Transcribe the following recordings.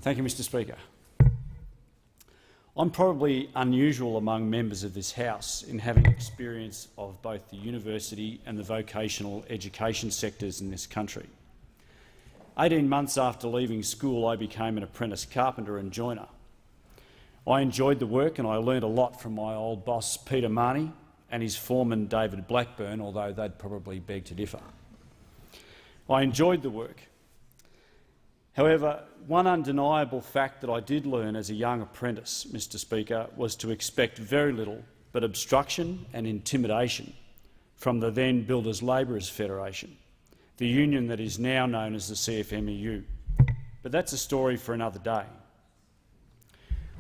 Thank you, Mr Speaker. I'm probably unusual among members of this House in having experience of both the university and the vocational education sectors in this country. 18 months after leaving school, I became an apprentice carpenter and joiner. I enjoyed the work and I learned a lot from my old boss Peter Marnie and his foreman David Blackburn, although they'd probably beg to differ. I enjoyed the work. However, one undeniable fact that I did learn as a young apprentice, Mr Speaker, was to expect very little but obstruction and intimidation from the then Builders Labourers Federation, the union that is now known as the CFMEU. But that's a story for another day.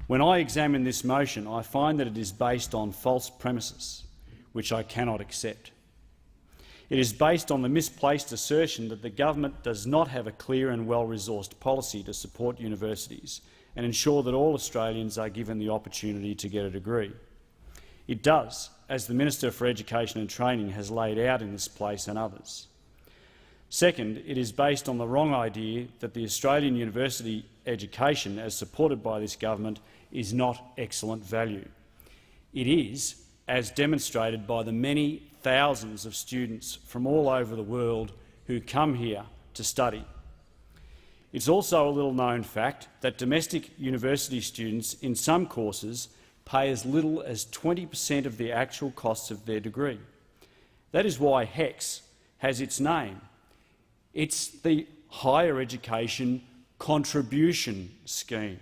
When I examine this motion, I find that it is based on false premises, which I cannot accept. It is based on the misplaced assertion that the government does not have a clear and well-resourced policy to support universities and ensure that all Australians are given the opportunity to get a degree. It does, as the Minister for Education and Training has laid out in this place and others. Second, it is based on the wrong idea that the Australian university education, as supported by this government, is not excellent value. It is, as demonstrated by the many thousands of students from all over the world who come here to study. It's also a little-known fact that domestic university students in some courses pay as little as 20% of the actual costs of their degree. That is why HEX has its name. It's the Higher Education Contribution Scheme.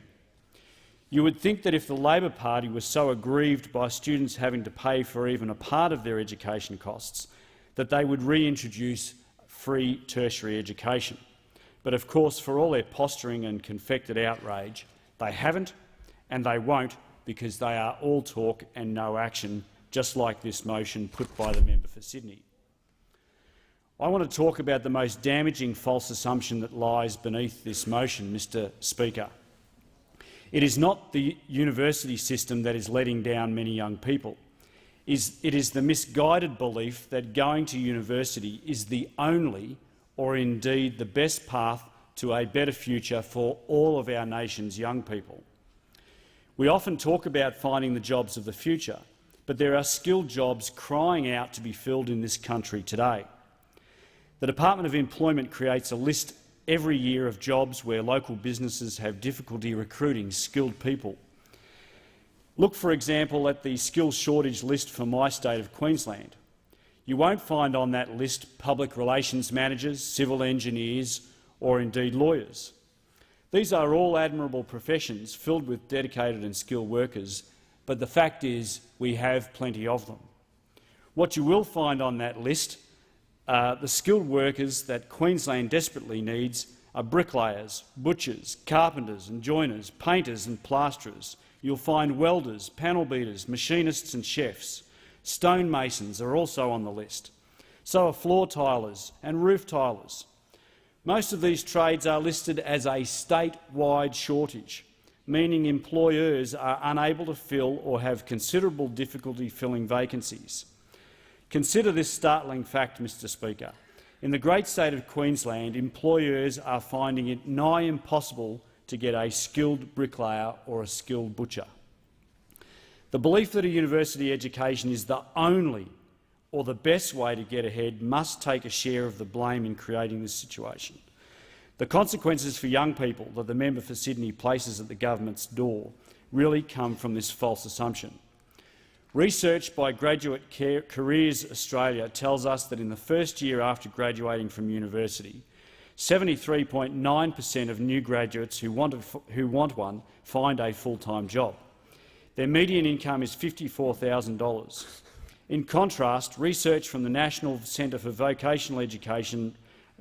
You would think that if the Labor Party was so aggrieved by students having to pay for even a part of their education costs that they would reintroduce free tertiary education. But of course, for all their posturing and confected outrage, they haven't and they won't, because they are all talk and no action, just like this motion put by the member for Sydney. I want to talk about the most damaging false assumption that lies beneath this motion, Mr Speaker. It is not the university system that is letting down many young people. It is the misguided belief that going to university is the only, or indeed the best path to a better future for all of our nation's young people. We often talk about finding the jobs of the future, but there are skilled jobs crying out to be filled in this country today. The Department of Employment creates a list every year of jobs where local businesses have difficulty recruiting skilled people. Look, for example, at the skills shortage list for my state of Queensland. You won't find on that list public relations managers, civil engineers or indeed lawyers. These are all admirable professions filled with dedicated and skilled workers, but the fact is we have plenty of them. What you will find on that list, the skilled workers that Queensland desperately needs are bricklayers, butchers, carpenters and joiners, painters and plasterers. You'll find welders, panel beaters, machinists and chefs. Stonemasons are also on the list. So are floor tilers and roof tilers. Most of these trades are listed as a statewide shortage, meaning employers are unable to fill or have considerable difficulty filling vacancies. Consider this startling fact, Mr Speaker. In the great state of Queensland, employers are finding it nigh impossible to get a skilled bricklayer or a skilled butcher. The belief that a university education is the only or the best way to get ahead must take a share of the blame in creating this situation. The consequences for young people that the member for Sydney places at the government's door really come from this false assumption. Research by Graduate Careers Australia tells us that in the first year after graduating from university, 73.9% of new graduates who want one find a full-time job. Their median income is $54,000. In contrast, research from the National Centre for Vocational Education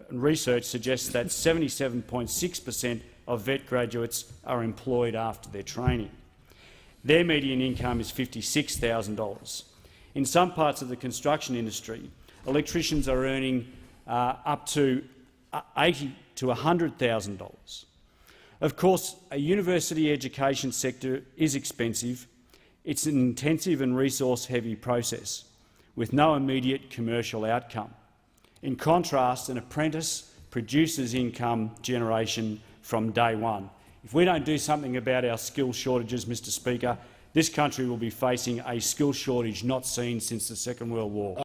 and Research suggests that 77.6% of VET graduates are employed after their training. Their median income is $56,000. In some parts of the construction industry, electricians are earning up to $80,000 to $100,000. Of course, a university education sector is expensive. It's an intensive and resource-heavy process with no immediate commercial outcome. In contrast, an apprentice produces income generation from day one. If we don't do something about our skill shortages, Mr Speaker, this country will be facing a skill shortage not seen since the Second World War.